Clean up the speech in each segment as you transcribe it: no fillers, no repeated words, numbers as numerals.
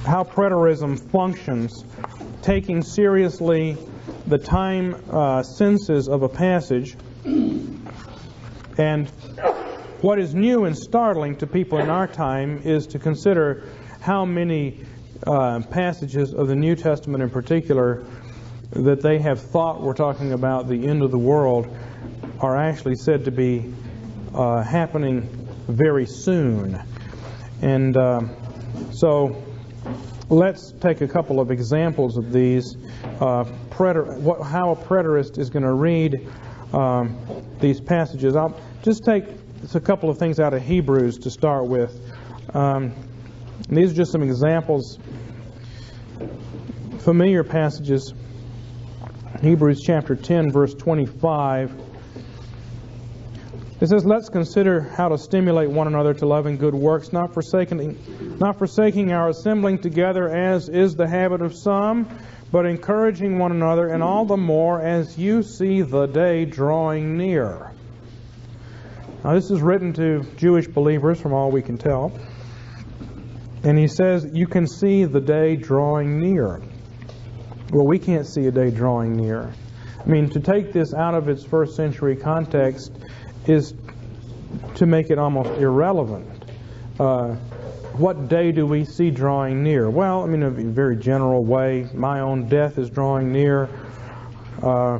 how preterism functions, taking seriously the time senses of a passage. And what is new and startling to people in our time is to consider how many passages of the New Testament in particular that they have thought were talking about the end of the world are actually said to be happening very soon. And so let's take a couple of examples of these. How a preterist is going to read these passages. I'll just take a couple of things out of Hebrews to start with. These are just some examples, familiar passages. Hebrews chapter 10, verse 25. It says, "Let's consider how to stimulate one another to love and good works, not forsaking our assembling together as is the habit of some, but encouraging one another, and all the more as you see the day drawing near." Now this is written to Jewish believers from all we can tell. And he says, you can see the day drawing near. Well, we can't see a day drawing near. I mean, to take this out of its first century context is to make it almost irrelevant. What day do we see drawing near? Well, I mean, in a very general way, my own death is drawing near. I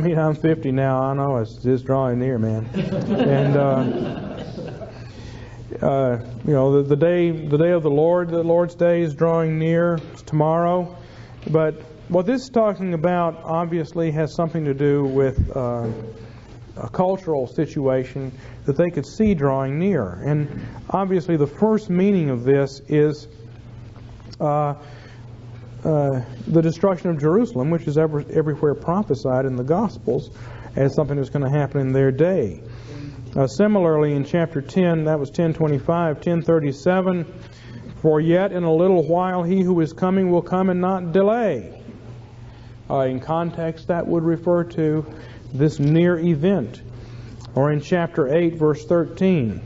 mean, I'm 50 now. I know it's drawing near, man. And you know, the day of the Lord's day is drawing near. It's tomorrow. But what this is talking about obviously has something to do with a cultural situation that they could see drawing near. And obviously the first meaning of this is the destruction of Jerusalem, which is everywhere prophesied in the Gospels as something that's going to happen in their day. Similarly, in chapter 10, that was 10:25, 10:37, "For yet in a little while he who is coming will come and not delay." In context, that would refer to this near event. Or in chapter 8, verse 13,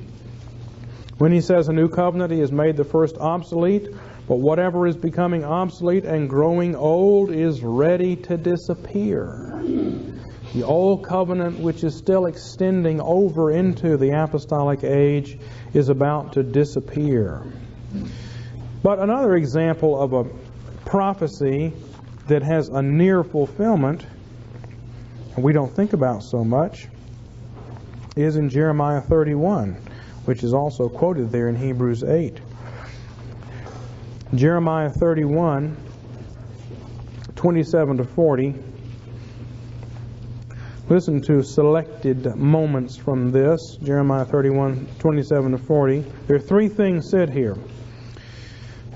when he says, "A new covenant, he has made the first obsolete, but whatever is becoming obsolete and growing old is ready to disappear." The old covenant, which is still extending over into the apostolic age, is about to disappear. But another example of a prophecy that has a near fulfillment, and we don't think about so much, is in Jeremiah 31, which is also quoted there in Hebrews 8. Jeremiah 31, 27 to 40. Listen to selected moments from this. Jeremiah 31, 27 to 40. There are three things said here.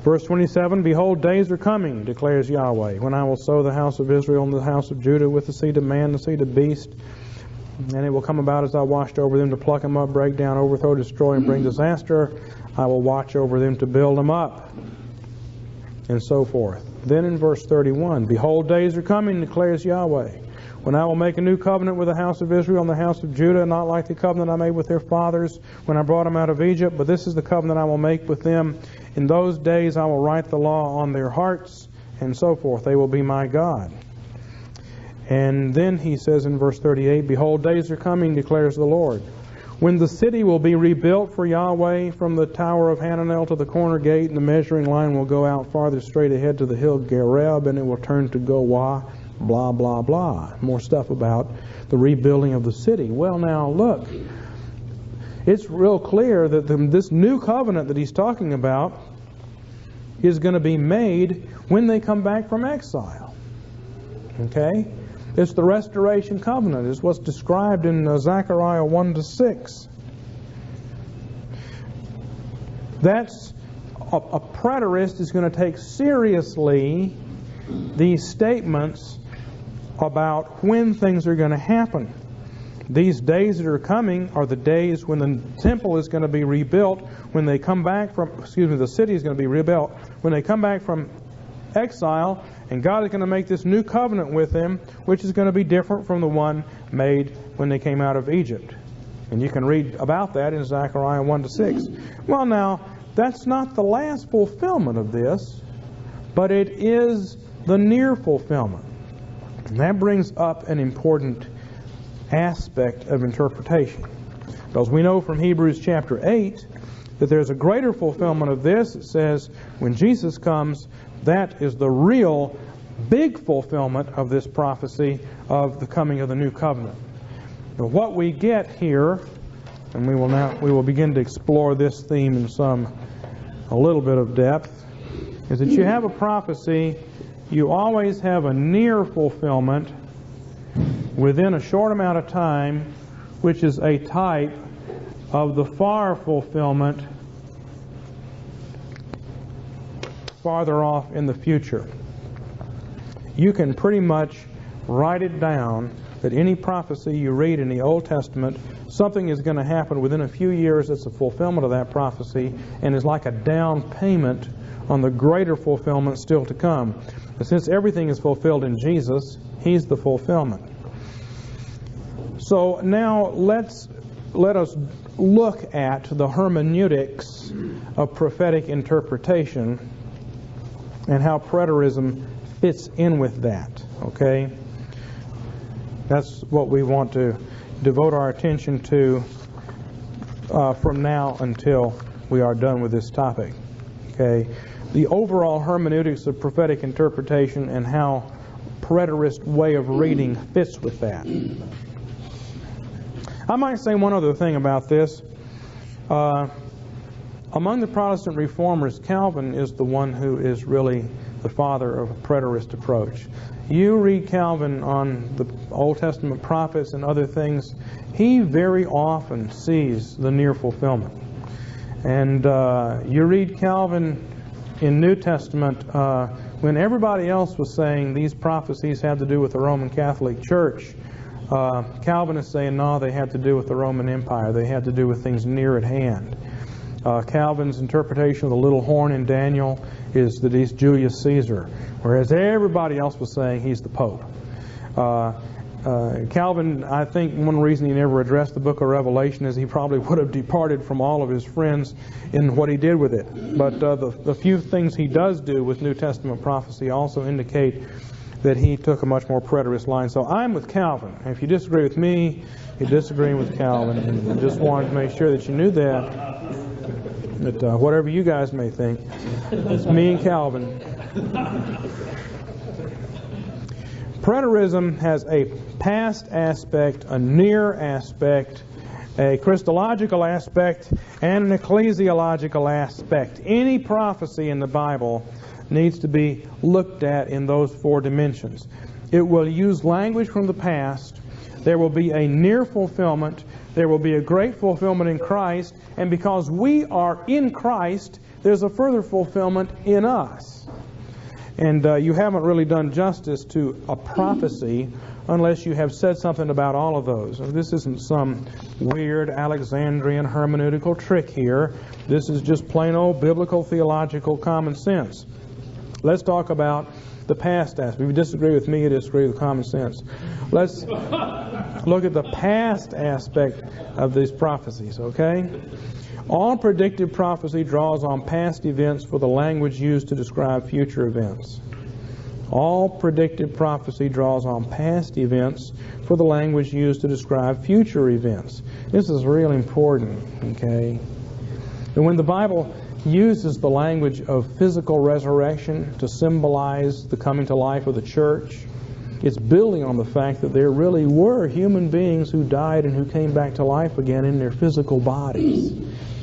Verse 27, "Behold, days are coming, declares Yahweh, when I will sow the house of Israel and the house of Judah with the seed of man, the seed of beast. And it will come about as I watched over them to pluck them up, break down, overthrow, destroy, and bring disaster. I will watch over them to build them up." And so forth. Then in verse 31, "Behold, days are coming, declares Yahweh, when I will make a new covenant with the house of Israel and the house of Judah, not like the covenant I made with their fathers when I brought them out of Egypt, but this is the covenant I will make with them. In those days I will write the law on their hearts," and so forth. "They will be my God." And then he says in verse 38, "Behold, days are coming, declares the Lord, when the city will be rebuilt for Yahweh from the tower of Hananel to the corner gate, and the measuring line will go out farther straight ahead to the hill Gareb, and it will turn to Goah," blah, blah, blah. More stuff about the rebuilding of the city. Well, now, look. It's real clear that this new covenant that he's talking about is going to be made when they come back from exile. Okay? It's the restoration covenant. It's what's described in Zechariah 1 to 6. That's a preterist is going to take seriously these statements about when things are going to happen. These days that are coming are the days when the temple is going to be rebuilt, when they come back from, the city is going to be rebuilt, when they come back from exile, and God is going to make this new covenant with them, which is going to be different from the one made when they came out of Egypt. And you can read about that in Zechariah 1 to 6. Well, now, that's not the last fulfillment of this. but it is the near fulfillment. And that brings up an important aspect of interpretation. Because we know from Hebrews chapter 8 that there's a greater fulfillment of this. It says when Jesus comes, that is the real big fulfillment of this prophecy of the coming of the new covenant. Now, what we get here, and we will begin to explore this theme in a little bit of depth, is that you have a prophecy, you always have a near fulfillment within a short amount of time, which is a type of the far fulfillment farther off in the future. You can pretty much write it down that any prophecy you read in the Old Testament, something is going to happen within a few years that's a fulfillment of that prophecy and is like a down payment on the greater fulfillment still to come. But since everything is fulfilled in Jesus, He's the fulfillment. So now let us look at the hermeneutics of prophetic interpretation and how preterism fits in with that. Okay? That's what we want to devote our attention to from now until we are done with this topic. Okay? The overall hermeneutics of prophetic interpretation and how preterist way of reading fits with that. I might say one other thing about this. Among the Protestant reformers, Calvin is the one who is really the father of a preterist approach. You read Calvin on the Old Testament prophets and other things, he very often sees the near fulfillment. And you read Calvin in New Testament when everybody else was saying these prophecies have to do with the Roman Catholic Church. Calvin is saying, no, they have to do with the Roman Empire. They have to do with things near at hand. Calvin's interpretation of the little horn in Daniel is that he's Julius Caesar, whereas everybody else was saying he's the Pope. Calvin, I think one reason he never addressed the book of Revelation is he probably would have departed from all of his friends in what he did with it. But the few things he does do with New Testament prophecy also indicate that he took a much more preterist line. So I'm with Calvin. If you disagree with me, you're disagreeing with Calvin. And I just wanted to make sure that you knew that whatever you guys may think, it's me and Calvin. Preterism has a past aspect, a near aspect, a Christological aspect, and an ecclesiological aspect. Any prophecy in the Bible needs to be looked at in those four dimensions. It will use language from the past. There will be a near fulfillment. There will be a great fulfillment in Christ. And because we are in Christ, there's a further fulfillment in us. And you haven't really done justice to a prophecy unless you have said something about all of those. This isn't some weird Alexandrian hermeneutical trick here. This is just plain old biblical theological common sense. Let's talk about the past aspect. If you disagree with me, you disagree with common sense. Let's look at the past aspect of these prophecies, okay? All predictive prophecy draws on past events for the language used to describe future events. All predictive prophecy draws on past events for the language used to describe future events. This is really important, okay? And when the Bible uses the language of physical resurrection to symbolize the coming to life of the church, it's building on the fact that there really were human beings who died and who came back to life again in their physical bodies.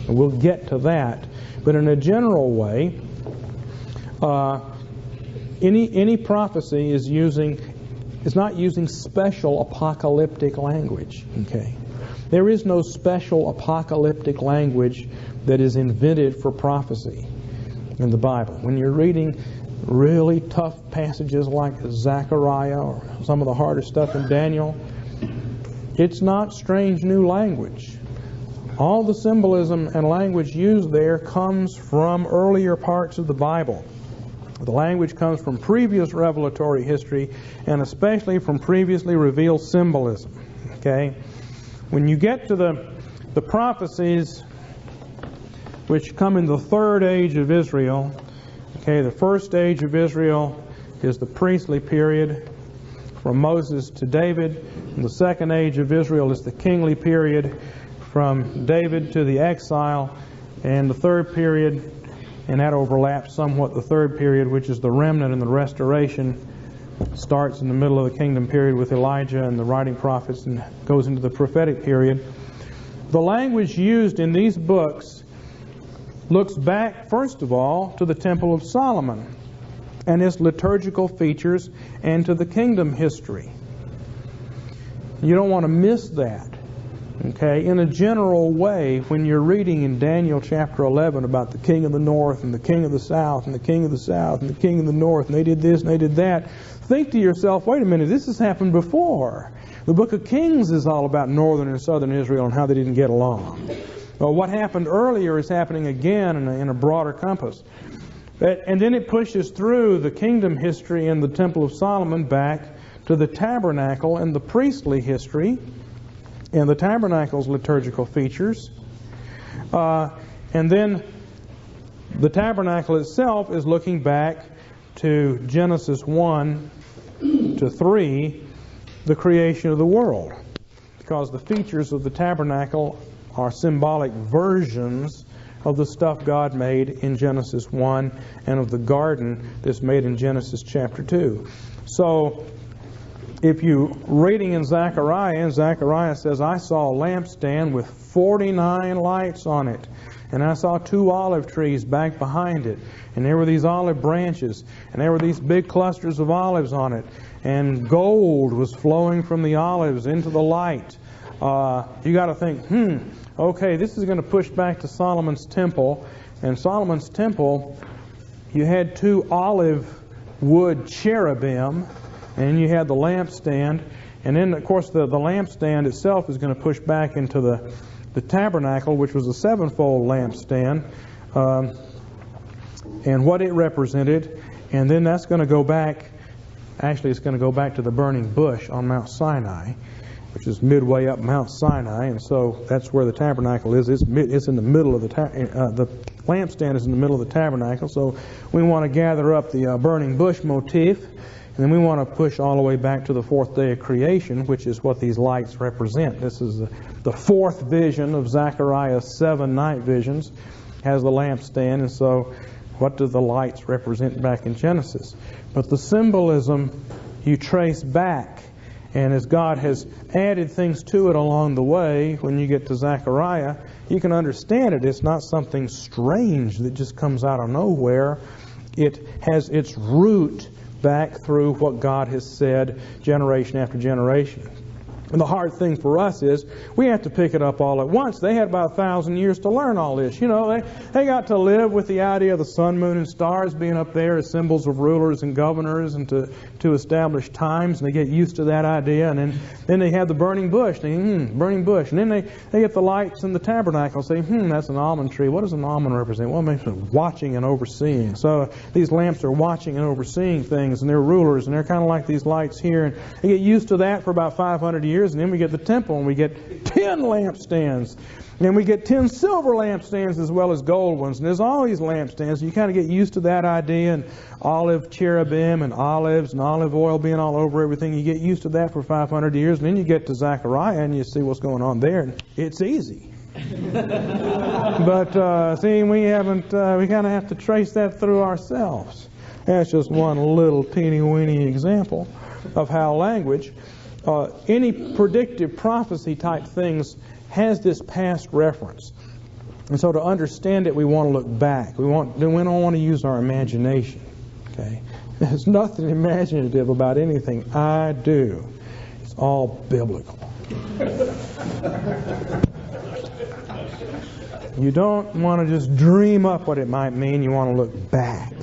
And we'll get to that. But in a general way, any prophecy is not using special apocalyptic language. Okay, there is no special apocalyptic language that is invented for prophecy in the Bible. When you're reading really tough passages like Zechariah or some of the harder stuff in Daniel, it's not strange new language. All the symbolism and language used there comes from earlier parts of the Bible. The language comes from previous revelatory history and especially from previously revealed symbolism. Okay? When you get to the prophecies which come in the third age of Israel, Okay, the first age of Israel is the priestly period from Moses to David. And the second age of Israel is the kingly period from David to the exile. And the third period, and that overlaps somewhat the third period, which is the remnant and the restoration, starts in the middle of the kingdom period with Elijah and the writing prophets and goes into the prophetic period. The language used in these books looks back, first of all, to the Temple of Solomon and its liturgical features and to the kingdom history. You don't want to miss that. Okay, in a general way, when you're reading in Daniel chapter 11 about the king of the north and the king of the south and the king of the south and the king of the north, and they did this and they did that, think to yourself, wait a minute, this has happened before. The book of Kings is all about northern and southern Israel and how they didn't get along. Well, what happened earlier is happening again in a broader compass. And then it pushes through the kingdom history in the Temple of Solomon back to the tabernacle and the priestly history and the tabernacle's liturgical features. And then the tabernacle itself is looking back to Genesis 1 to 3, the creation of the world. Because the features of the tabernacle are symbolic versions of the stuff God made in Genesis 1 and of the garden that's made in Genesis chapter 2. So if you're reading in Zechariah, and Zechariah says, I saw a lampstand with 49 lights on it, and I saw 2 olive trees back behind it, and there were these olive branches, and there were these big clusters of olives on it, and gold was flowing from the olives into the light. You got to think, okay, this is going to push back to Solomon's temple, and Solomon's temple, you had 2 olive wood cherubim, and you had the lampstand, and then of course the lampstand itself is going to push back into the tabernacle, which was a 7-fold lampstand, and what it represented, and then that's going to go back, actually it's going to go back to the burning bush on Mount Sinai, which is midway up Mount Sinai, and so that's where the tabernacle is. It's in the middle of the lampstand is in the middle of the tabernacle, so we want to gather up the burning bush motif. And then we want to push all the way back to the 4th day of creation, which is what these lights represent. This is the 4th vision of Zechariah's 7 night visions, has the lampstand, and so what do the lights represent back in Genesis? But the symbolism you trace back, and as God has added things to it along the way, when you get to Zechariah, you can understand it. It's not something strange that just comes out of nowhere. It has its root back through what God has said generation after generation. And the hard thing for us is we have to pick it up all at once. They had about 1,000 years to learn all this. You know, they got to live with the idea of the sun, moon, and stars being up there as symbols of rulers and governors and to establish times, and they get used to that idea. And then they have the burning bush. Burning bush. And then they get the lights in the tabernacle and say, that's an almond tree. What does an almond represent? Well, it makes it watching and overseeing. So these lamps are watching and overseeing things, and they're rulers, and they're kind of like these lights here. And they get used to that for about 500 years. And then we get the temple, and we get 10 lampstands. And we get 10 silver lampstands as well as gold ones. And there's all these lampstands. You kind of get used to that idea, and olive cherubim and olives and olive oil being all over everything. You get used to that for 500 years. And then you get to Zechariah, and you see what's going on there. And it's easy. But, see, we kind of have to trace that through ourselves. That's just one little teeny-weeny example of how language... any predictive prophecy type things has this past reference. And so to understand it, we want to look back. We don't want to use our imagination. Okay? There's nothing imaginative about anything I do. It's all biblical. You don't want to just dream up what it might mean. You want to look back.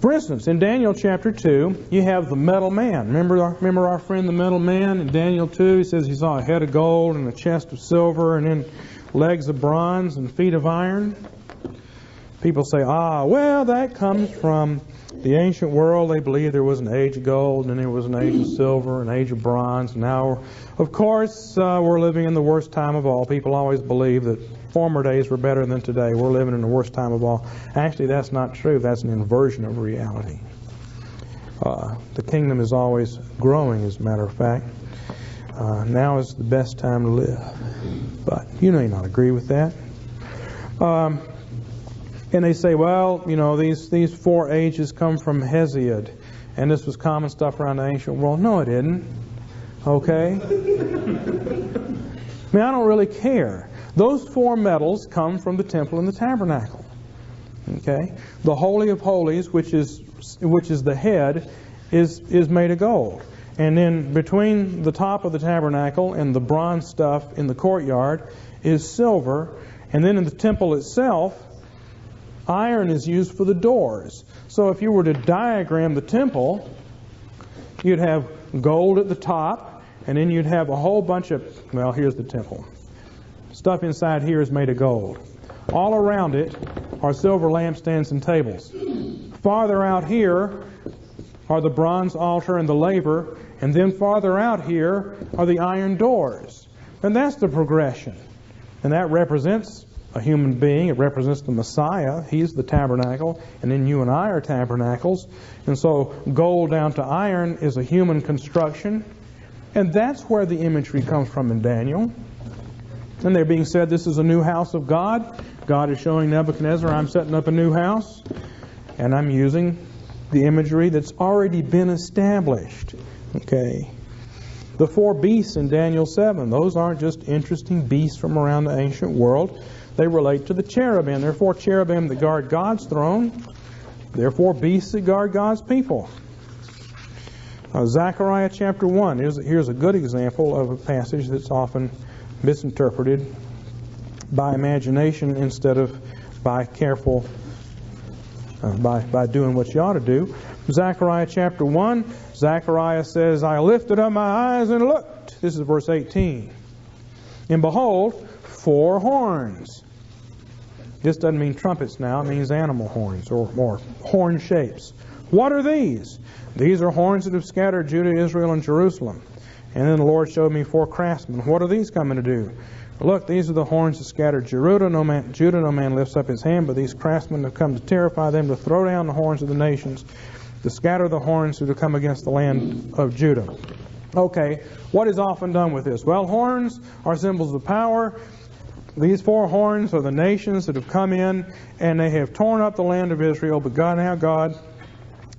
For instance, in Daniel chapter 2, you have the metal man. Remember our friend the metal man? In Daniel 2, he says he saw a head of gold and a chest of silver and then legs of bronze and feet of iron. People say, well, that comes from the ancient world. They believe there was an age of gold and there was an age of silver, an age of bronze. Now, of course, we're living in the worst time of all. People always believe that former days were better than today. We're living in the worst time of all. Actually, that's not true. That's an inversion of reality. The kingdom is always growing, as a matter of fact. Now is the best time to live. But you may not agree with that. And they say, well, you know, these 4 ages come from Hesiod, and this was common stuff around the ancient world. No, it didn't. Okay? I mean, I don't really care. Those 4 metals come from the temple and the tabernacle. Okay? The Holy of Holies, which is the head, is made of gold. And then between the top of the tabernacle and the bronze stuff in the courtyard is silver. And then in the temple itself, iron is used for the doors. So if you were to diagram the temple, you'd have gold at the top, and then you'd have a whole bunch of, well, here's the temple. Stuff inside here is made of gold. All around it are silver lampstands and tables. Farther out here are the bronze altar and the laver, and then farther out here are the iron doors. And that's the progression. And that represents a human being. It represents the Messiah. He's the tabernacle. And then you and I are tabernacles. And so gold down to iron is a human construction. And that's where the imagery comes from in Daniel. And they're being said, this is a new house of God. God is showing Nebuchadnezzar, I'm setting up a new house. And I'm using the imagery that's already been established. Okay. The 4 beasts in Daniel 7, those aren't just interesting beasts from around the ancient world. They relate to the cherubim. There are 4 cherubim that guard God's throne. There are 4 beasts that guard God's people. Zechariah chapter 1. Here's a good example of a passage that's often misinterpreted by imagination instead of by careful, by doing what you ought to do. Zechariah chapter 1. Zechariah says, I lifted up my eyes and looked. This is verse 18. And behold, 4 horns. This doesn't mean trumpets now. It means animal horns or horn shapes. What are these? These are horns that have scattered Judah, Israel, and Jerusalem. And then the Lord showed me 4 craftsmen. What are these coming to do? Look, these are the horns that scattered Judah. No man lifts up his hand, but these craftsmen have come to terrify them, to throw down the horns of the nations, to scatter the horns that have come against the land of Judah. Okay, what is often done with this? Well, horns are symbols of power. These 4 horns are the nations that have come in, and they have torn up the land of Israel, but God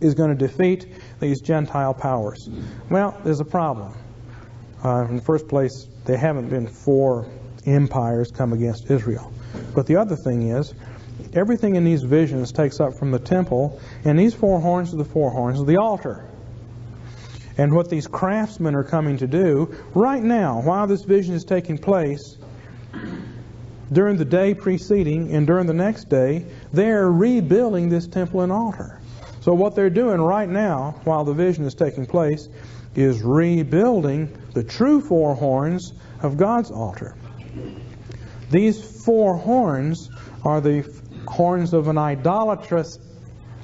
is going to defeat these Gentile powers. Well, there's a problem. In the first place, there haven't been 4 empires come against Israel. But the other thing is, everything in these visions takes up from the temple, and these 4 horns are the 4 horns of the altar. And what these craftsmen are coming to do, right now, while this vision is taking place, during the day preceding and during the next day, they're rebuilding this temple and altar. So what they're doing right now, while the vision is taking place, is rebuilding the true 4 horns of God's altar. These 4 horns are the horns of an idolatrous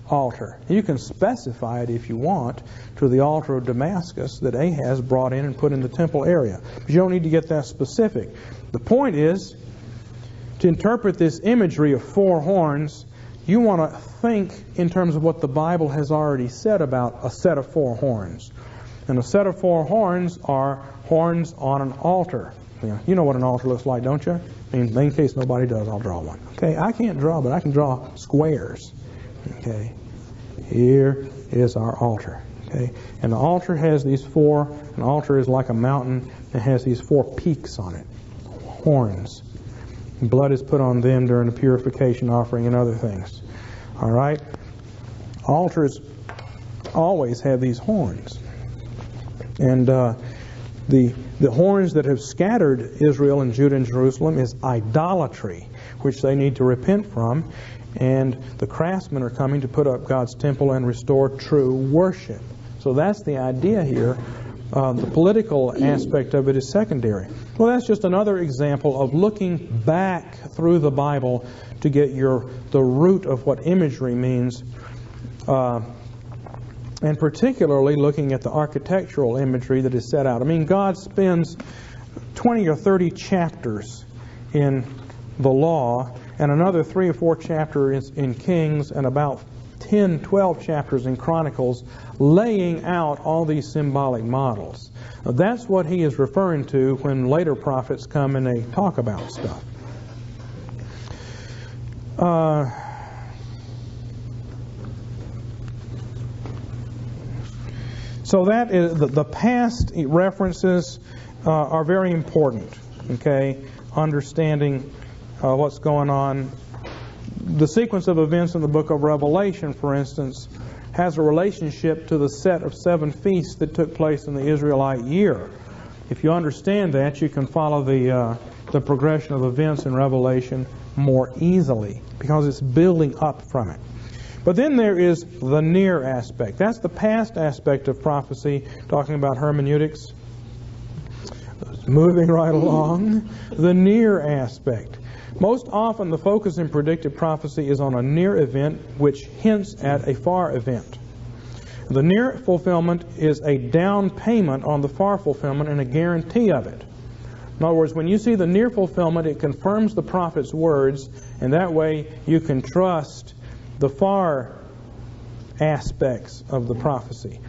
altar. You can specify it if you want to the altar of Damascus that Ahaz brought in and put in the temple area. But you don't need to get that specific. The point is, to interpret this imagery of 4 horns, you want to think in terms of what the Bible has already said about a set of 4 horns. And a set of 4 horns are horns on an altar. You know what an altar looks like, don't you? In case nobody does, I'll draw one. Okay, I can't draw, but I can draw squares. Okay, here is our altar. Okay, and the altar has these 4. An altar is like a mountain. It has these 4 peaks on it, horns. Blood is put on them during the purification offering and other things. All right, altars always have these horns, and the horns that have scattered Israel and Judah and Jerusalem is idolatry, which they need to repent from. And the craftsmen are coming to put up God's temple and restore true worship. So that's the idea here. The political aspect of it is secondary. Well, that's just another example of looking back through the Bible to get the root of what imagery means. And particularly looking at the architectural imagery that is set out. I mean, God spends 20 or 30 chapters in the law, and another 3 or 4 chapters in Kings, and about 10, 12 chapters in Chronicles, laying out all these symbolic models. Now, that's what he is referring to when later prophets come and they talk about stuff. So that is the past references are very important. Okay, understanding what's going on. The sequence of events in the book of Revelation, for instance, has a relationship to the set of 7 feasts that took place in the Israelite year. If you understand that, you can follow the progression of events in Revelation more easily, because it's building up from it. But then there is the near aspect. That's the past aspect of prophecy, talking about hermeneutics. Moving right along, the near aspect. Most often the focus in predictive prophecy is on a near event which hints at a far event. The near fulfillment is a down payment on the far fulfillment and a guarantee of it. In other words, when you see the near fulfillment, it confirms the prophet's words, and that way you can trust the far aspects of the prophecy.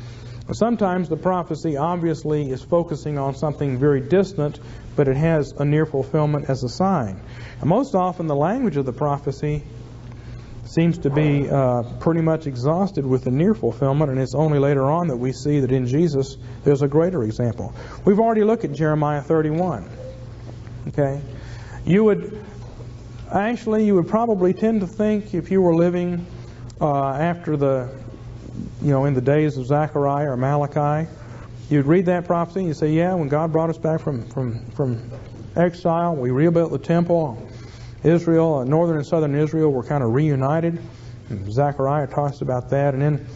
Sometimes the prophecy obviously is focusing on something very distant, but it has a near fulfillment as a sign. And most often the language of the prophecy seems to be pretty much exhausted with the near fulfillment, and it's only later on that we see that in Jesus there's a greater example. We've already looked at Jeremiah 31. Okay? You would probably tend to think, if you were living after in the days of Zechariah or Malachi, you'd read that prophecy and you'd say, yeah, when God brought us back from exile, we rebuilt the temple. Israel, northern and southern Israel were kind of reunited. And Zechariah talks about that. And then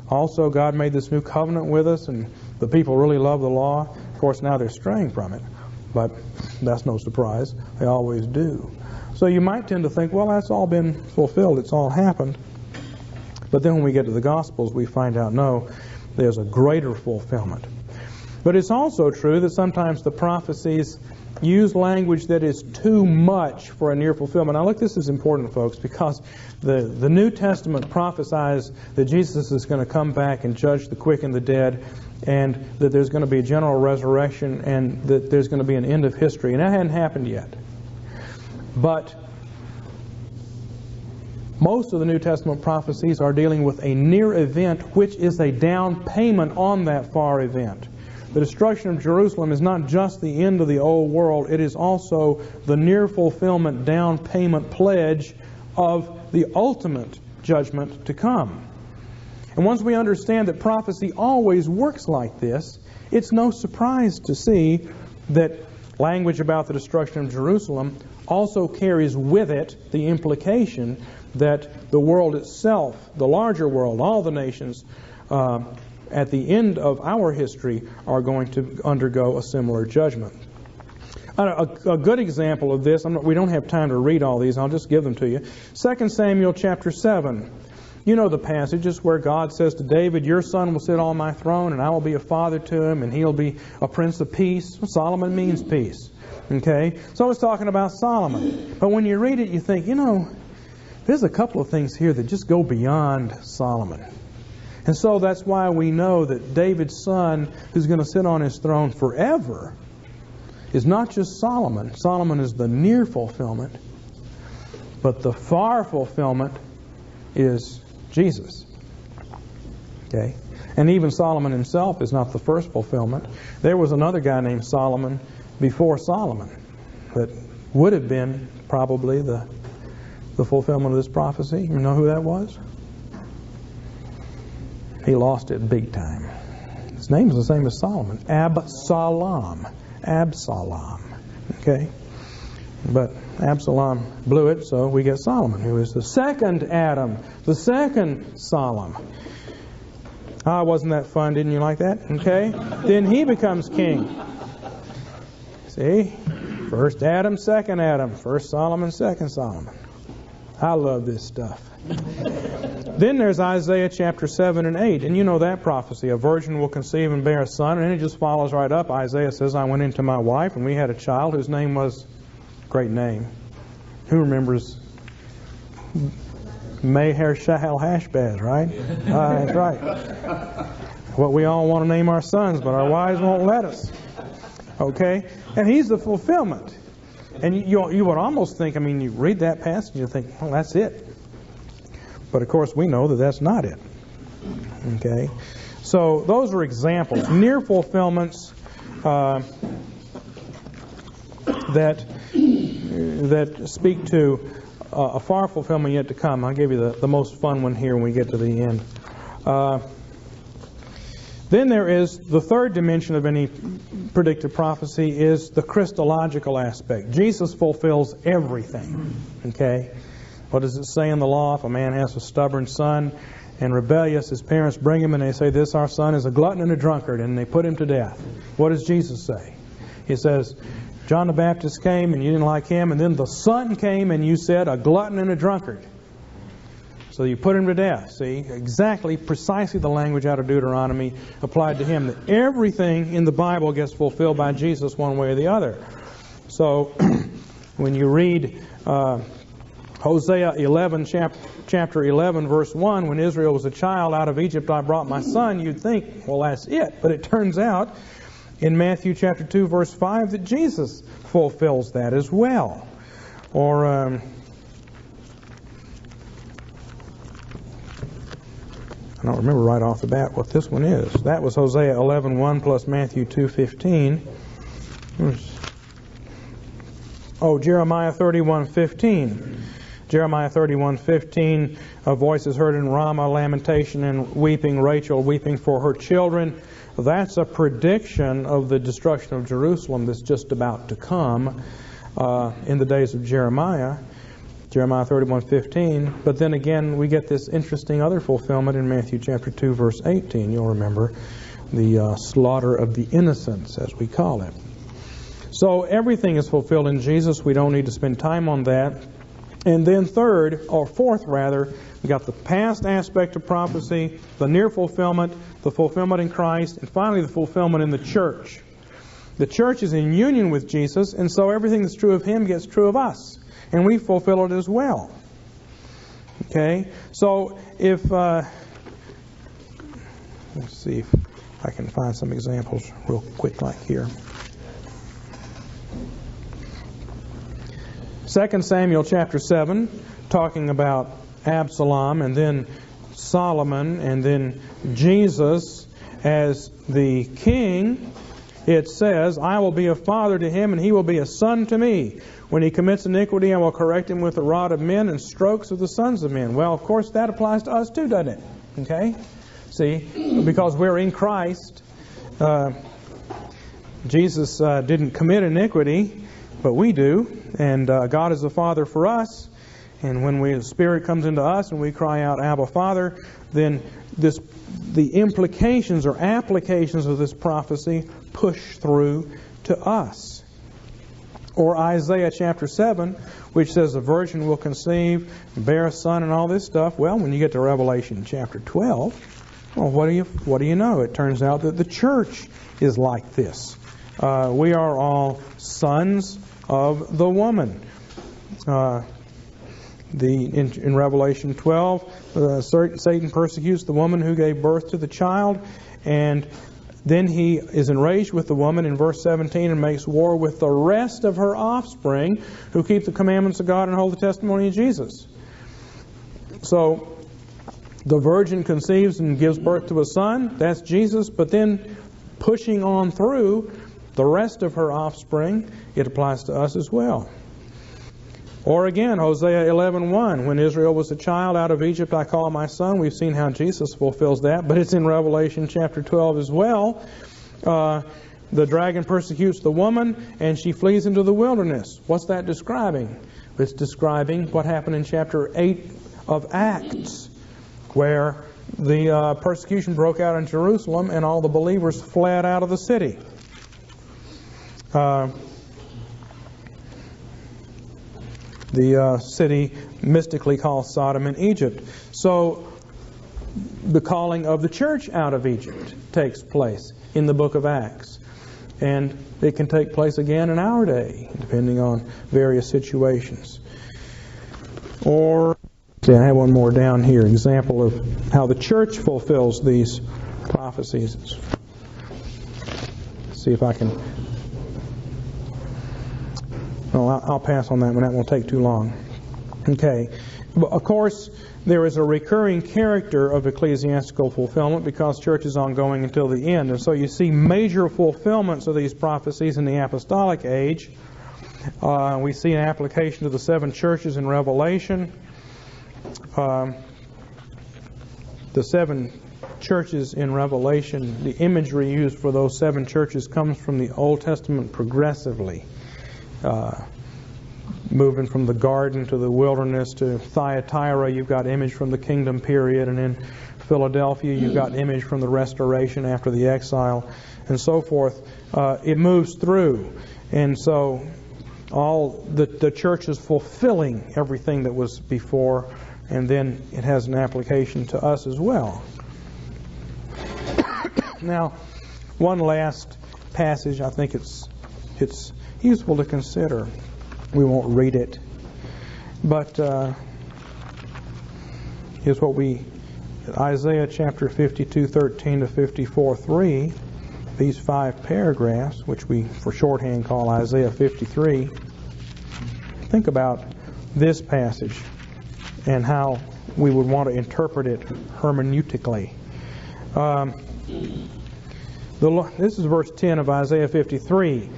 also God made this new covenant with us, and the people really love the law. Of course, now they're straying from it, but that's no surprise. They always do. So you might tend to think, well, that's all been fulfilled. It's all happened. But then when we get to the Gospels, we find out, no, there's a greater fulfillment. But it's also true that sometimes the prophecies use language that is too much for a near fulfillment. Now look, this is important, folks, because the New Testament prophesies that Jesus is going to come back and judge the quick and the dead, and that there's going to be a general resurrection, and that there's going to be an end of history. And that hadn't happened yet. But most of the New Testament prophecies are dealing with a near event, which is a down payment on that far event. The destruction of Jerusalem is not just the end of the old world, it is also the near fulfillment down payment pledge of the ultimate judgment to come. And once we understand that prophecy always works like this, it's no surprise to see that language about the destruction of Jerusalem also carries with it the implication that the world itself, the larger world, all the nations, at the end of our history are going to undergo a similar judgment. A good example of this, we don't have time to read all these, I'll just give them to you. 2 Samuel chapter 7. You know the passages where God says to David, your son will sit on my throne, and I will be a father to him, and he'll be a prince of peace. Solomon means peace. Okay? So it's talking about Solomon. But when you read it, you think, there's a couple of things here that just go beyond Solomon. And so that's why we know that David's son, who's going to sit on his throne forever, is not just Solomon. Solomon is the near fulfillment, but the far fulfillment is Jesus. Okay? And even Solomon himself is not the first fulfillment. There was another guy named Solomon before Solomon that would have been probably the fulfillment of this prophecy. You know who that was? He lost it big time. His name is the same as Solomon. Absalom. Okay? But Absalom blew it, so we get Solomon, who is the second Adam, the second Solomon. Wasn't that fun? Didn't you like that? Okay? Then he becomes king. See? First Adam, second Adam. First Solomon, second Solomon. I love this stuff. Then there's Isaiah chapter 7 and 8. And you know that prophecy. A virgin will conceive and bear a son. And then it just follows right up. Isaiah says, I went into my wife and we had a child whose name was, great name, Who remembers Maher Shahal Hashbaz, right? That's right. What we all want to name our sons, but our wives won't let us. Okay? And he's the fulfillment. And you would almost think, I mean, you read that passage and you think, well, that's it. But of course we know that that's not it. Okay? So those are examples. Near fulfillments that speak to a far fulfillment yet to come. I'll give you the most fun one here when we get to the end. Then there is the third dimension of any predictive prophecy is the Christological aspect. Jesus fulfills everything. Okay? What does it say in the law? If a man has a stubborn son and rebellious, his parents bring him and they say, this our son is a glutton and a drunkard, and they put him to death. What does Jesus say? He says, John the Baptist came and you didn't like him, and then the son came and you said, a glutton and a drunkard. So you put him to death. See, exactly, precisely the language out of Deuteronomy applied to him. That everything in the Bible gets fulfilled by Jesus one way or the other. So when you read Hosea 11, chapter 11, verse 1, when Israel was a child, out of Egypt I brought my son, you'd think, well, that's it. But it turns out in Matthew chapter 2, verse 5, that Jesus fulfills that as well. Or I don't remember right off the bat what this one is. That was Hosea 11:1 plus Matthew 2:15. Oh, Jeremiah 31:15. Jeremiah 31:15, a voice is heard in Ramah, lamentation and weeping, Rachel weeping for her children. That's a prediction of the destruction of Jerusalem that's just about to come in the days of Jeremiah. Jeremiah 31:15. But then again, we get this interesting other fulfillment in Matthew chapter 2, verse 18. You'll remember the slaughter of the innocents, as we call it. So everything is fulfilled in Jesus. We don't need to spend time on that. And then fourth, we got the past aspect of prophecy, the near fulfillment, the fulfillment in Christ, and finally the fulfillment in the church. The church is in union with Jesus, and so everything that's true of Him gets true of us. And we fulfill it as well. Okay? So if... let's see if I can find some examples real quick like here. 2 Samuel chapter 7, talking about Absalom, and then Solomon, and then Jesus as the king. It says, I will be a father to him, and he will be a son to me. When he commits iniquity, I will correct him with the rod of men and strokes of the sons of men. Well, of course, that applies to us too, doesn't it? Okay? See, because we're in Christ, Jesus didn't commit iniquity, but we do. And God is the Father for us. And when the Spirit comes into us and we cry out, Abba, Father, then the implications or applications of this prophecy push through to us. Or Isaiah chapter 7, which says the virgin will conceive, bear a son, and all this stuff. Well, when you get to Revelation chapter 12, well, what do you know? It turns out that the church is like this. We are all sons of the woman. In Revelation 12, Satan persecutes the woman who gave birth to the child, and then he is enraged with the woman in verse 17 and makes war with the rest of her offspring who keep the commandments of God and hold the testimony of Jesus. So the virgin conceives and gives birth to a son. That's Jesus. But then pushing on through the rest of her offspring, it applies to us as well. Or again, Hosea 11:1, when Israel was a child, out of Egypt I called my son. We've seen how Jesus fulfills that, but it's in Revelation chapter 12 as well. The dragon persecutes the woman, and she flees into the wilderness. What's that describing? It's describing what happened in chapter 8 of Acts, where the persecution broke out in Jerusalem, and all the believers fled out of the city. The city mystically called Sodom in Egypt. So the calling of the church out of Egypt takes place in the book of Acts. And it can take place again in our day, depending on various situations. Or, see, I have one more down here, example of how the church fulfills these prophecies. Let's see if I can... Oh, I'll pass on that one. That won't take too long. Okay. But of course, there is a recurring character of ecclesiastical fulfillment because church is ongoing until the end. And so you see major fulfillments of these prophecies in the apostolic age. We see an application to the 7 churches in Revelation. The 7 churches in Revelation, the imagery used for those 7 churches comes from the Old Testament progressively. Moving from the garden to the wilderness to Thyatira, you've got image from the kingdom period, and in Philadelphia, you've got image from the restoration after the exile, and so forth. It moves through, and so all the church is fulfilling everything that was before, and then it has an application to us as well. Now, one last passage, I think it's useful to consider. We won't read it, but here's what Isaiah chapter 52:13 to 54:3, these 5 paragraphs, which we for shorthand call Isaiah 53. Think about this passage and how we would want to interpret it hermeneutically. This is verse 10 of Isaiah 53.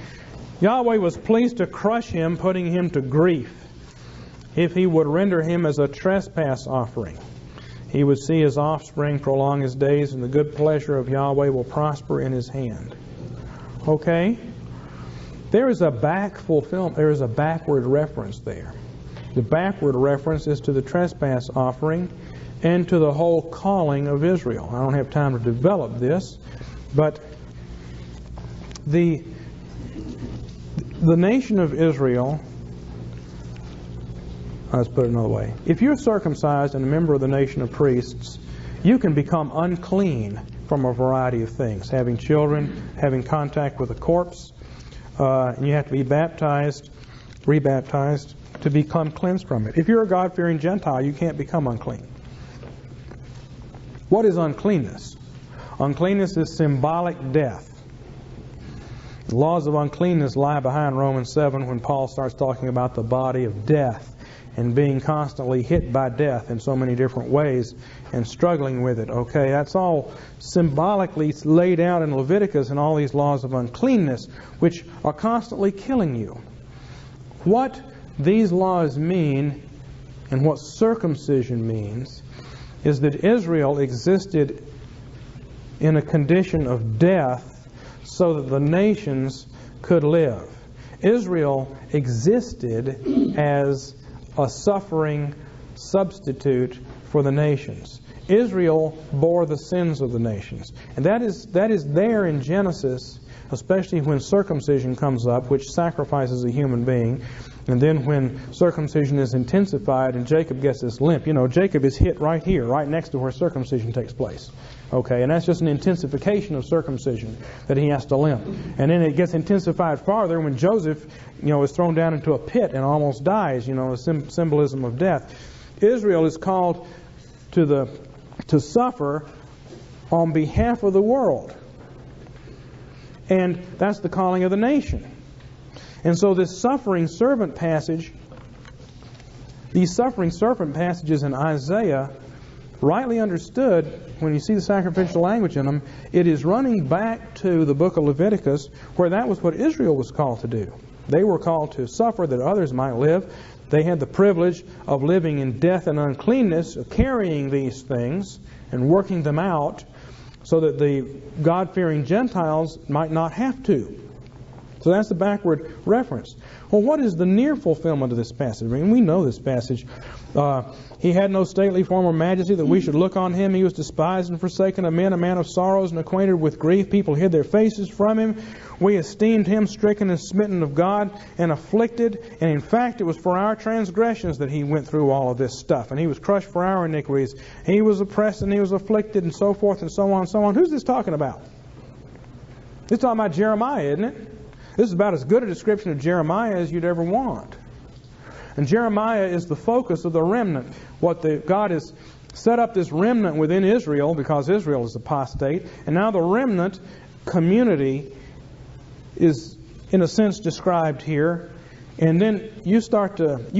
Yahweh was pleased to crush him, putting him to grief, if he would render him as a trespass offering. He would see his offspring prolong his days, and the good pleasure of Yahweh will prosper in his hand. Okay? There is a backward reference there. The backward reference is to the trespass offering and to the whole calling of Israel. I don't have time to develop this, but the nation of Israel, let's put it another way. If you're circumcised and a member of the nation of priests, you can become unclean from a variety of things. Having children, having contact with a corpse, and you have to be rebaptized to become cleansed from it. If you're a God-fearing Gentile, you can't become unclean. What is uncleanness? Uncleanness is symbolic death. The laws of uncleanness lie behind Romans 7 when Paul starts talking about the body of death and being constantly hit by death in so many different ways and struggling with it. Okay, that's all symbolically laid out in Leviticus and all these laws of uncleanness, which are constantly killing you. What these laws mean and what circumcision means is that Israel existed in a condition of death so that the nations could live. Israel existed as a suffering substitute for the nations. Israel bore the sins of the nations. And that is there in Genesis, especially when circumcision comes up, which sacrifices a human being. And then when circumcision is intensified and Jacob gets this limp, Jacob is hit right here, right next to where circumcision takes place. Okay, and that's just an intensification of circumcision that he has to limp. And then it gets intensified farther when Joseph, is thrown down into a pit and almost dies, a symbolism of death. Israel is called to suffer on behalf of the world. And that's the calling of the nation. And so this suffering servant passage, these suffering servant passages in Isaiah, rightly understood, when you see the sacrificial language in them, it is running back to the book of Leviticus, where that was what Israel was called to do. They were called to suffer that others might live. They had the privilege of living in death and uncleanness, of carrying these things and working them out so that the God-fearing Gentiles might not have to. So that's the backward reference. Well, what is the near fulfillment of this passage? I mean, we know this passage. He had no stately form or majesty that we should look on him. He was despised and forsaken of men, a man of sorrows and acquainted with grief. People hid their faces from him. We esteemed him stricken and smitten of God and afflicted. And in fact, it was for our transgressions that he went through all of this stuff. And he was crushed for our iniquities. He was oppressed and he was afflicted, and so forth and so on and so on. Who's this talking about? It's talking about Jeremiah, isn't it? This is about as good a description of Jeremiah as you'd ever want. And Jeremiah is the focus of the remnant. God has set up this remnant within Israel because Israel is apostate. And now the remnant community is, in a sense, described here. And then you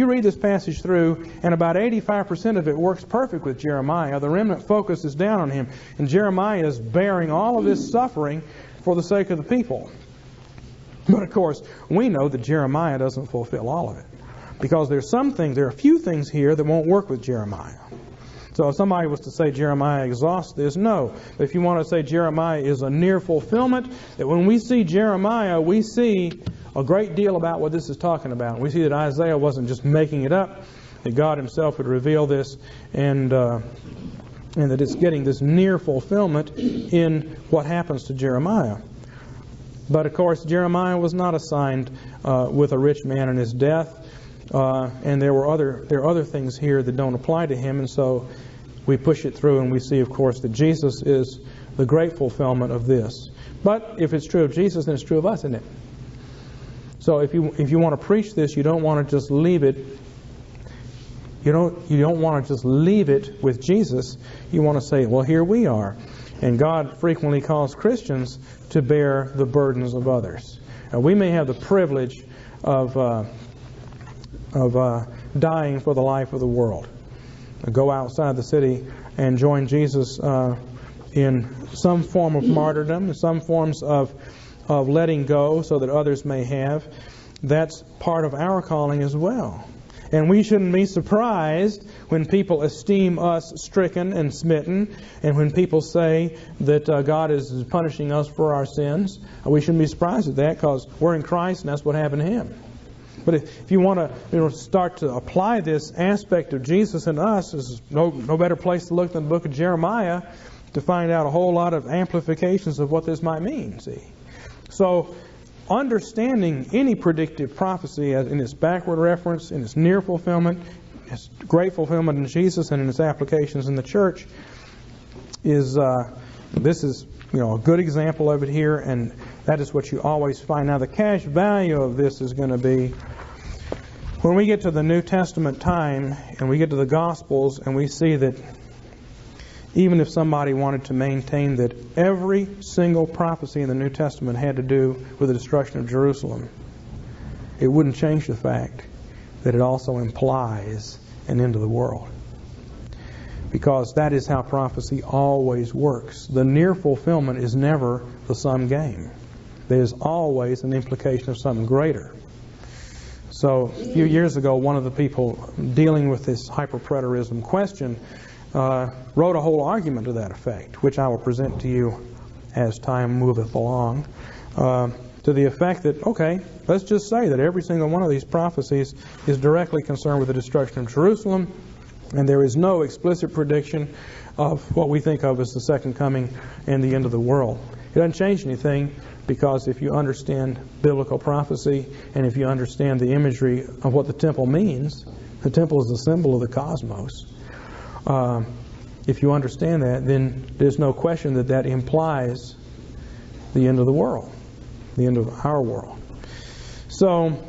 read this passage through, and about 85% of it works perfect with Jeremiah. The remnant focus is down on him. And Jeremiah is bearing all of this suffering for the sake of the people. But of course, we know that Jeremiah doesn't fulfill all of it. Because there are a few things here that won't work with Jeremiah. So if somebody was to say Jeremiah exhausts this, no. But if you want to say Jeremiah is a near fulfillment, that when we see Jeremiah, we see a great deal about what this is talking about. We see that Isaiah wasn't just making it up, that God Himself would reveal this, and that it's getting this near fulfillment in what happens to Jeremiah. But of course, Jeremiah was not assigned with a rich man in his death. And there are other things here that don't apply to him, and so we push it through, and we see, of course, that Jesus is the great fulfillment of this. But if it's true of Jesus, then it's true of us, isn't it? So if you want to preach this, you don't want to just leave it. You don't want to just leave it with Jesus. You want to say, well, here we are, and God frequently calls Christians to bear the burdens of others. Now, we may have the privilege of dying for the life of the world. Go outside the city and join Jesus in some form of martyrdom, some forms of letting go so that others may have. That's part of our calling as well. And we shouldn't be surprised when people esteem us stricken and smitten, and when people say that God is punishing us for our sins. We shouldn't be surprised at that, because we're in Christ and that's what happened to Him. But if you want to start to apply this aspect of Jesus in us, there's no better place to look than the book of Jeremiah to find out a whole lot of amplifications of what this might mean. See, so understanding any predictive prophecy in its backward reference, in its near fulfillment, its great fulfillment in Jesus, and in its applications in the church, is this is a good example of it here, and that is what you always find. Now, the cash value of this is going to be when we get to the New Testament time and we get to the Gospels and we see that even if somebody wanted to maintain that every single prophecy in the New Testament had to do with the destruction of Jerusalem, it wouldn't change the fact that it also implies an end of the world. Because that is how prophecy always works. The near fulfillment is never the sum game. There's always an implication of something greater. So a few years ago, one of the people dealing with this hyper-preterism question wrote a whole argument to that effect, which I will present to you as time moveth along, to the effect that, okay, let's just say that every single one of these prophecies is directly concerned with the destruction of Jerusalem, and there is no explicit prediction of what we think of as the second coming and the end of the world. It doesn't change anything, because if you understand biblical prophecy and if you understand the imagery of what the temple means, the temple is a symbol of the cosmos. If you understand that, then there's no question that that implies the end of the world, the end of our world. So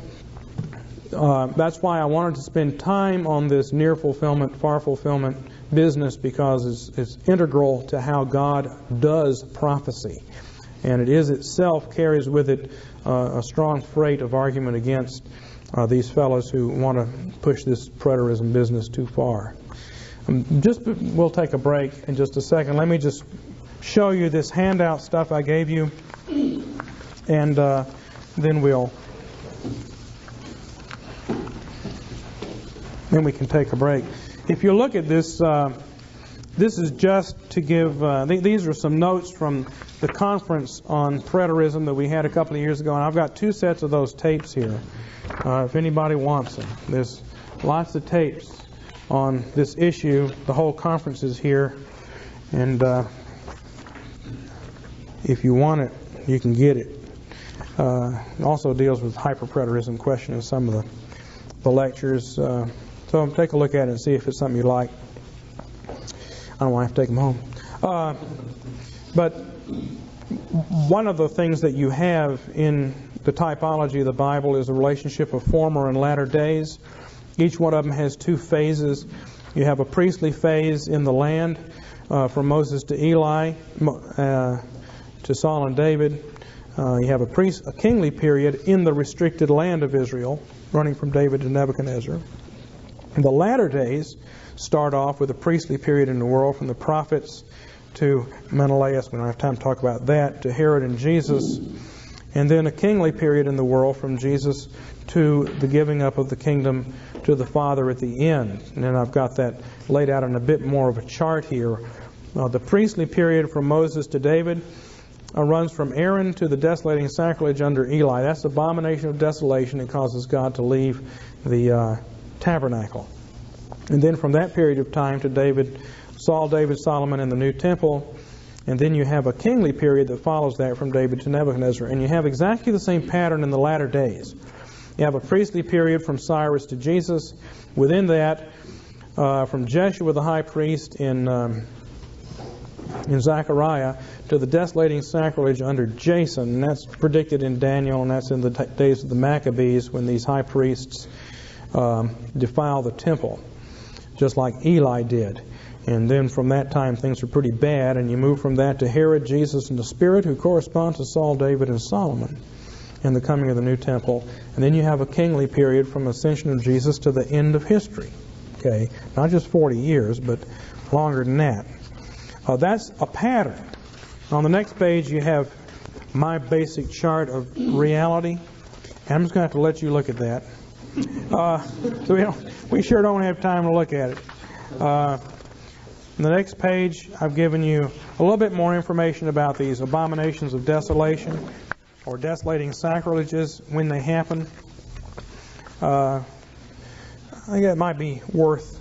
that's why I wanted to spend time on this near fulfillment, far fulfillment business, because it's integral to how God does prophecy. And it is itself carries with it a strong freight of argument against these fellows who want to push this preterism business too far. We'll take a break in just a second. Let me just show you this handout stuff I gave you, and then we can take a break. If you look at this, this is just to give, these are some notes from the conference on preterism that we had a couple of years ago, and I've got 2 sets of those tapes here, if anybody wants them. There's lots of tapes on this issue. The whole conference is here, and if you want it, you can get it. It also deals with hyper-preterism question in some of the lectures. So take a look at it and see if it's something you like. I don't want to have to take them home. But one of the things that you have in the typology of the Bible is the relationship of former and latter days. Each one of them has two phases. You have a priestly phase in the land from Moses to Eli, to Saul and David. You have a kingly period in the restricted land of Israel, running from David to Nebuchadnezzar. And the latter days start off with a priestly period in the world from the prophets to Menelaus, we don't have time to talk about that, to Herod and Jesus, and then a kingly period in the world from Jesus to the giving up of the kingdom to the Father at the end. And then I've got that laid out in a bit more of a chart here. The priestly period from Moses to David runs from Aaron to the desolating sacrilege under Eli. That's the abomination of desolation. It causes God to leave the tabernacle. And then from that period of time to Saul, David, Solomon, and the new temple. And then you have a kingly period that follows that from David to Nebuchadnezzar. And you have exactly the same pattern in the latter days. You have a priestly period from Cyrus to Jesus. Within that, from Jeshua the high priest in Zechariah to the desolating sacrilege under Jason. And that's predicted in Daniel, and that's in the days of the Maccabees when these high priests defile the temple, just like Eli did. And then from that time things are pretty bad, and you move from that to Herod, Jesus, and the Spirit, who correspond to Saul, David, and Solomon, and the coming of the new temple. And then you have a kingly period from ascension of Jesus to the end of history. Okay, not just 40 years, but longer than that. That's a pattern. On the next page you have my basic chart of reality. And I'm just going to have to let you look at that. So we sure don't have time to look at it. On the next page, I've given you a little bit more information about these abominations of desolation or desolating sacrileges when they happen. I think that might be worth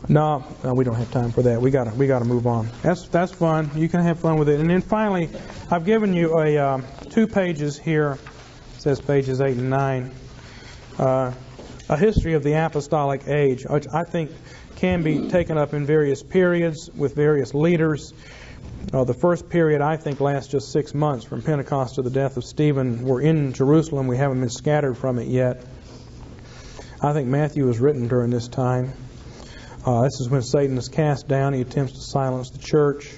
No, we don't have time for that. We got to move on. That's fun. You can have fun with it. And then finally, I've given you 2 pages here. It says pages 8 and 9. A history of the apostolic age, which I think can be taken up in various periods with various leaders. The first period, I think, lasts just 6 months, from Pentecost to the death of Stephen. We're in Jerusalem. We haven't been scattered from it yet. I think Matthew was written during this time. This is when Satan is cast down. He attempts to silence the church.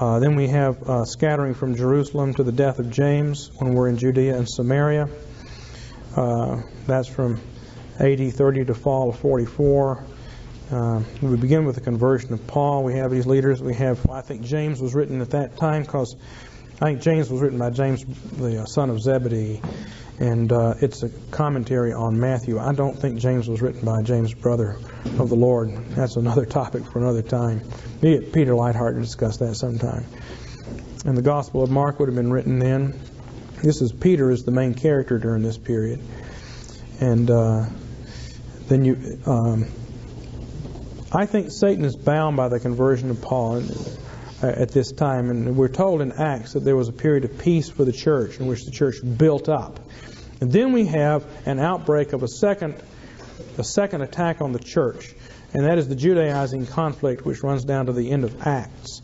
Then we have scattering from Jerusalem to the death of James when we're in Judea and Samaria. That's from AD 30 to fall of 44. We begin with the conversion of Paul. We have these leaders. I think James was written at that time because I think James was written by James, the son of Zebedee. And it's a commentary on Matthew. I don't think James was written by James, brother of the Lord. That's another topic for another time. We get Peter Lightheart to discuss that sometime. And the Gospel of Mark would have been written then. Peter is the main character during this period. And then I think Satan is bound by the conversion of Paul at this time. And we're told in Acts that there was a period of peace for the church in which the church built up. And then we have an outbreak of a second attack on the church, and that is the Judaizing conflict, which runs down to the end of Acts.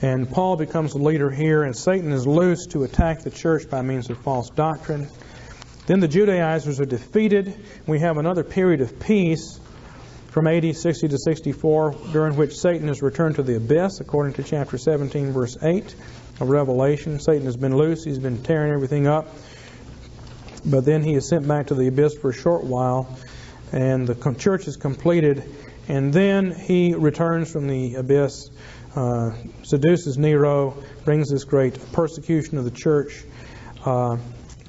And Paul becomes the leader here, and Satan is loose to attack the church by means of false doctrine. Then the Judaizers are defeated. We have another period of peace from AD 60 to 64, during which Satan is returned to the abyss, according to chapter 17, verse 8 of Revelation. Satan has been loose. He's been tearing everything up. But then he is sent back to the abyss for a short while, and the church is completed. And then he returns from the abyss, seduces Nero, brings this great persecution of the church,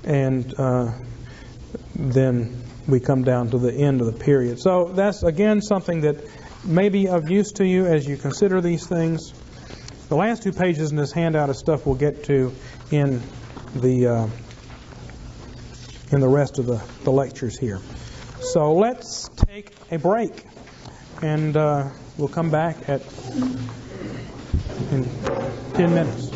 and then we come down to the end of the period. So that's, again, something that may be of use to you as you consider these things. The last 2 pages in this handout is stuff we'll get to in the rest of the lectures here. So let's take a break, and we'll come back in 10 minutes.